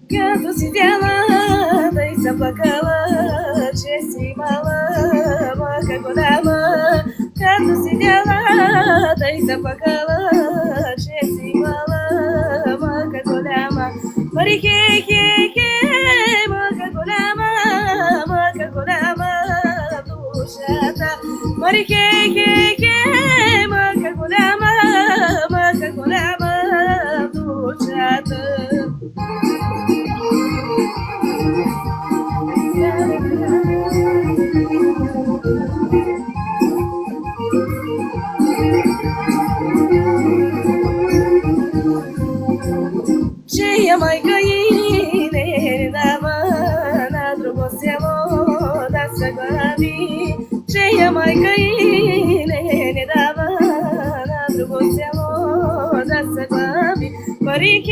Като си бяла, да и заплакала, че си мала, мъка голяма. Като си бяла, да и заплакала, че си мала, мъка голяма. Мари хе, мъка голяма душата. Мари хе, мъка голяма душата. Чия майка и не дава на друго село да се глави. Чия майка и не дава на друго село да се глави. Мари